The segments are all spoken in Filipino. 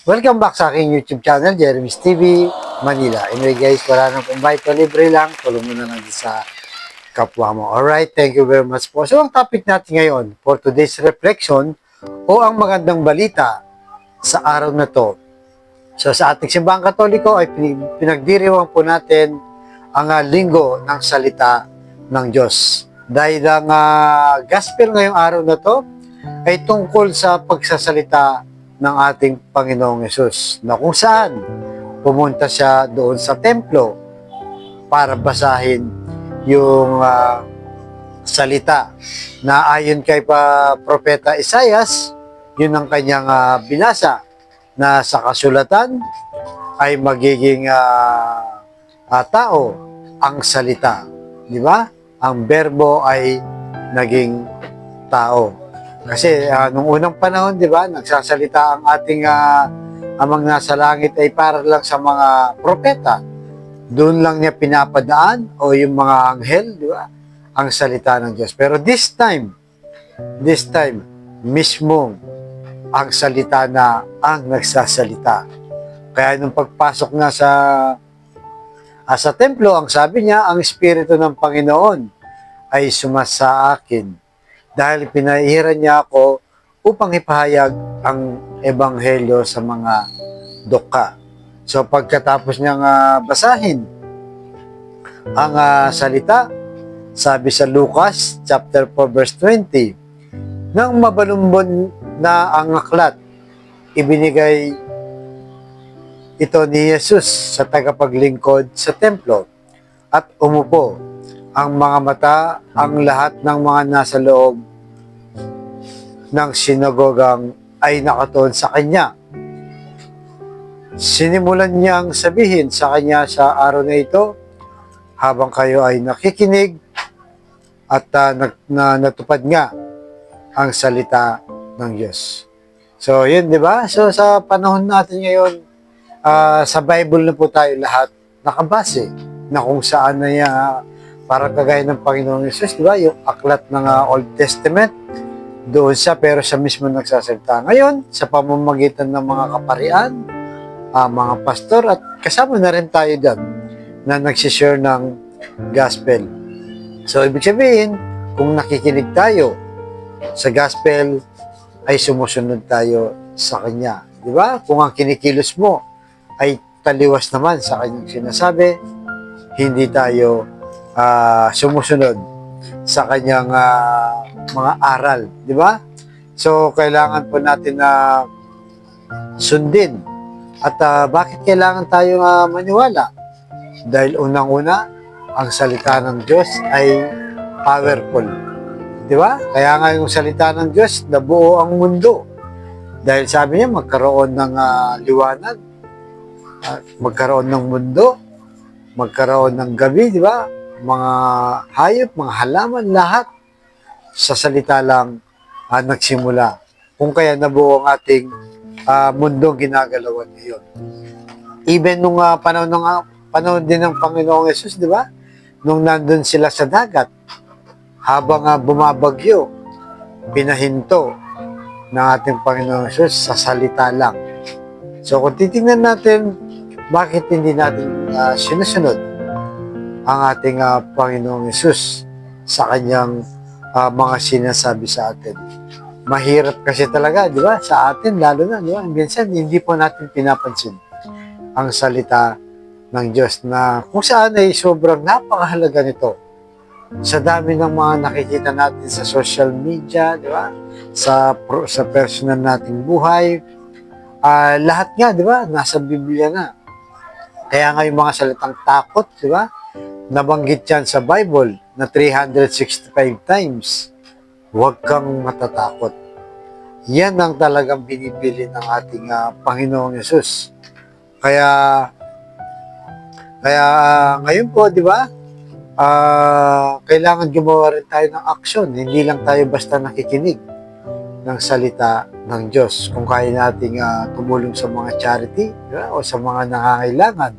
Welcome back sa aking YouTube channel, Jeremy's TV, Manila. Anyway guys, wala nang invite o libre lang. Tulong mo na lang din sa kapwa mo. Alright, thank you very much po. So ang topic natin ngayon for today's reflection o ang magandang balita sa araw na to. So sa ating simbahang katoliko ay pinagdiriwang po natin ang linggo ng salita ng Diyos. Dahil ang gospel ngayong araw na to ay tungkol sa pagsasalita ng ating Panginoong Yesus, na kung saan pumunta siya doon sa templo para basahin yung salita na ayon kay Propeta Isaias, yun ang kanyang binasa na sa kasulatan ay magiging tao ang salita. Di ba? Ang berbo ay naging tao. Kasi nung unang panahon, di ba, nagsasalita ang ating amang nasa langit ay para lang sa mga propeta. Doon lang niya pinapadaan o yung mga anghel, di ba, ang salita ng Diyos. Pero this time, mismo ang salita na ang nagsasalita. Kaya nung pagpasok na sa templo, ang sabi niya, ang Espiritu ng Panginoon ay sumasa akin dahil pinahiran niya ako upang ipahayag ang ebanghelyo sa mga dukha. So pagkatapos niyang basahin ang salita, sabi sa Lucas chapter 4 verse 20, nang mabalumbon na ang aklat, ibinigay ito ni Jesus sa tagapaglingkod sa templo at umupo. Ang mga mata, ang lahat ng mga nasa loob ng sinagogang ay nakatuon sa kanya. Sinimulan niyang sabihin sa kanya sa araw na ito, habang kayo ay nakikinig at natupad nga ang salita ng Diyos. So, yun, di ba? So, sa panahon natin ngayon, sa Bible na po tayo lahat nakabase na kung saan na para kagaya ng Panginoong Yesus, di ba? Yung aklat ng Old Testament, doon siya, pero siya mismo nagsasalita. Ngayon, sa pamamagitan ng mga kaparian, mga pastor, at kasama na rin tayo dyan na nagsishare ng gospel. So, ibig sabihin, kung nakikinig tayo sa gospel, ay sumusunod tayo sa Kanya. Di ba? Kung ang kinikilos mo ay taliwas naman sa Kanyang sinasabi, hindi tayo sumusunod sa Kanyang mga aral, di ba? So, kailangan po natin na sundin. At bakit kailangan tayo maniwala? Dahil unang-una, ang salita ng Diyos ay powerful. Di ba? Kaya nga yung salita ng Diyos, nabuo ang mundo. Dahil sabi niya, magkaroon ng liwanag, magkaroon ng mundo, magkaroon ng gabi, di ba? Mga hayop, mga halaman, lahat sa salita lang nagsimula. Kung kaya nabuo ang ating mundong ginagalawan ngayon. Even nung panahon din ng Panginoong Yesus, di ba? Nung nandun sila sa dagat, habang bumabagyo, pinahinto ng ating Panginoong Yesus sa salita lang. So kung titingnan natin, bakit hindi natin sinusunod ang ating Panginoong Yesus sa kanyang mga sinasabi sa atin. Mahirap kasi talaga, di ba? Sa atin, lalo na, di ba? Minsan, hindi po natin pinapansin ang salita ng Diyos na kung saan ay sobrang napakahalaga nito. Sa dami ng mga nakikita natin sa social media, di ba? Sa personal nating buhay, lahat nga, di ba? Nasa Biblia na. Kaya nga yung mga salitang takot, di ba? Nabanggit yan sa Bible na 365 times. Huwag kang matatakot. Yan ang talagang binibili ng ating Panginoong Yesus. Kaya ngayon po, di ba? Kailangan gumawa rin tayo ng aksyon. Hindi lang tayo basta nakikinig ng salita ng Diyos. Kung kaya nating tumulong sa mga charity, di ba? O sa mga nangangailangan,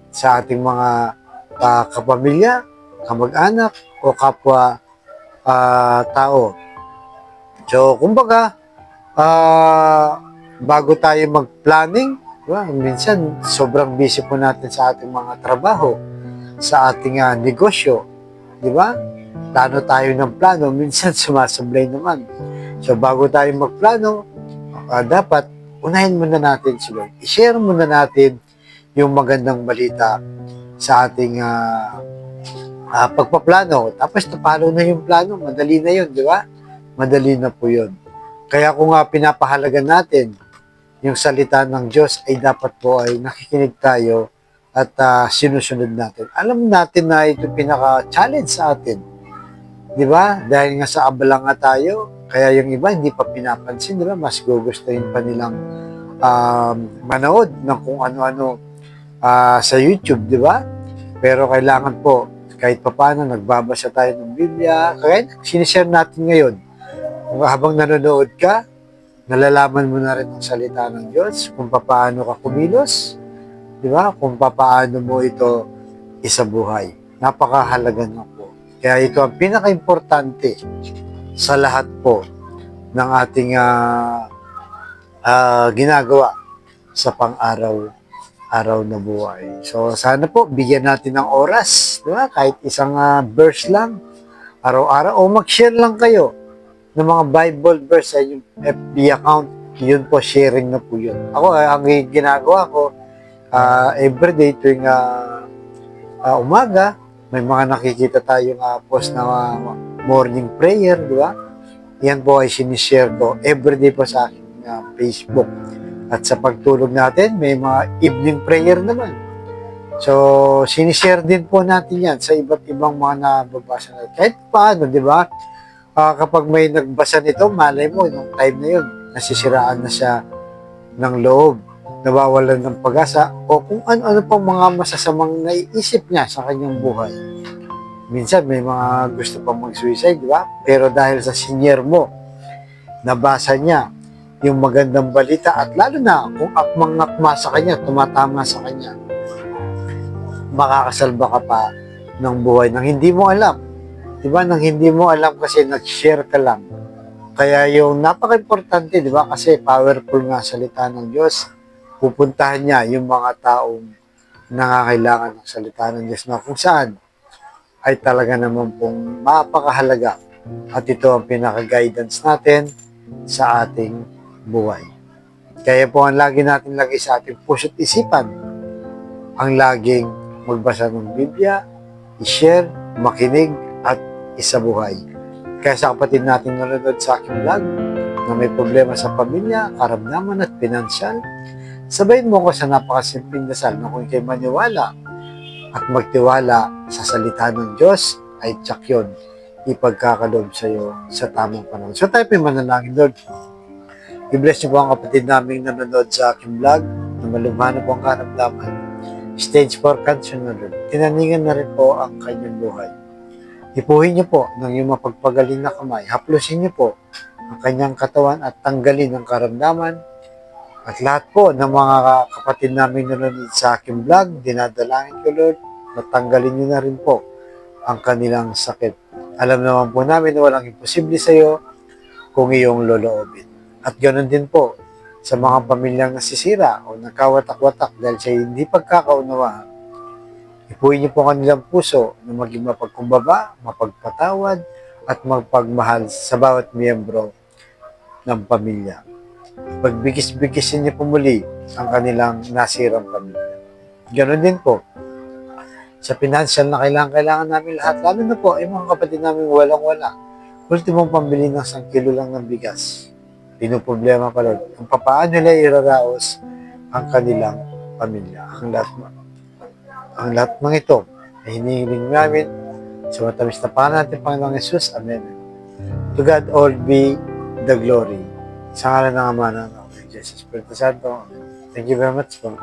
sa ating mga kapamilya, kamag-anak, o kapwa tao. So, kumbaga, bago tayo mag-planning, diba? Minsan, sobrang busy po natin sa ating mga trabaho, sa ating negosyo, di ba? Plano tayo ng plano, minsan sumasablay naman. So, bago tayo magplano, dapat unahin muna natin si Lord. I-share muna natin yung magandang balita sa ating pagpaplano. Tapos, napalo na yung plano. Madali na yun, di ba? Madali na po yun. Kaya kung pinapahalagan natin yung salita ng Diyos, ay dapat po ay nakikinig tayo at sinusunod natin. Alam natin na ito pinaka-challenge sa atin. Di ba? Dahil nga sa abala nga tayo, kaya yung iba hindi pa pinapansin, di ba? Mas gugustuhin pa nilang manood ng kung ano-ano sa YouTube, di ba? Pero kailangan po, kahit pa paano, nagbabasa tayo ng Biblia, kaya sinishare natin ngayon. Kung habang nanonood ka, nalalaman mo na rin ang salita ng Diyos, kung paano ka kumilos, di ba? Kung paano mo ito isabuhay. Napakahalaga na po. Kaya ito ang pinaka-importante sa lahat po ng ating ginagawa sa pang-araw na buhay. So, sana po, bigyan natin ng oras, di ba? Kahit isang verse lang, araw-araw, o mag-share lang kayo ng mga Bible verse sa inyong FB account. Yun po, sharing na po yun. Ako, ang ginagawa ko, everyday tuwing umaga, may mga nakikita tayong post na morning prayer, di ba? Yan po ay sinishare ko everyday po sa aking Facebook. At sa pagtulog natin, may mga evening prayer naman. So, sinishare din po natin yan sa iba't ibang mga nababasa natin. Kahit paano, di ba? Kapag may nagbasa nito, malay mo, nung time na yun, nasisiraan na siya ng loob, nawawalan ng pag-asa, o kung ano-ano pang mga masasamang naiisip niya sa kanyang buhay. Minsan, may mga gusto pang mag-suicide, di ba? Pero dahil sa senior mo, nabasa niya yung magandang balita, at lalo na kung akmang-akma sa kanya, tumatama sa kanya, makakasalba ka pa ng buhay nang hindi mo alam. Diba? Nang hindi mo alam kasi nag-share ka lang. Kaya yung napaka-importante, diba? Kasi powerful nga salita ng Diyos. Pupuntahan niya yung mga taong nangangailangan ng salita ng Diyos na kung saan ay talaga naman pong mapakahalaga. At ito ang pinaka-guidance natin sa ating buhay. Kaya po ang lagi natin lagay sa ating puso't isipan, ang laging magbasa ng Biblia, i-share, makinig, at isabuhay. Kaya sa kapatid natin nanonood sa aking vlog na may problema sa pamilya, karamdaman at pinansyal, sabayin mo ko sa napakasimpleng dasal na kung ikay maniwala at magtiwala sa salita ng Diyos, ay tsak yun, ipagkakaloob sa iyo sa tamang panahon. So tayo po manalangin, Lord. I-bless niyo po ang kapatid namin nanonood sa aking vlog na malumhana po ang karamdaman. Stage 4 cancer na, Lord. Tinaningan na rin po ang kanyang buhay. Ipuhin niyo po ng iyong mapagpagaling na kamay. Haplusin niyo po ang kanyang katawan at tanggalin ang karamdaman. At lahat po ng mga kapatid namin nanonood sa aking vlog, dinadalangin ko, Lord, natanggalin niyo na rin po ang kanilang sakit. Alam naman po namin na walang imposible sa iyo kung iyong loloobin. At ganoon din po sa mga pamilyang nasisira o nagkawatak-watak dahil sa hindi pagkakaunawaan. Ipuhin niyo po kanilang puso na maging mapagkumbaba, mapagpatawad, at magpagmahal sa bawat miyembro ng pamilya. Pagbigis-bigisin niyo po muli ang kanilang nasirang pamilya. Ganoon din po sa financial na kailangan namin lahat, lalo na po ay mga kapatid namin walang-wala. Ultimong pambili ng 1 kilo lang ng bigas. Pinoproblema pa, Lord, kung paano nila iraraos ang kanilang pamilya. Ang lahat ng ito ay hinihiling namin sa matamis na pangalan natin, Panginoong Jesus. Amen. To God all be the glory. Sa ngalan ng Ama, ng Anak, ng Jesus, Espiritu Santo. Amen. Thank you very much po.